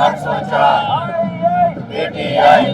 804 PTI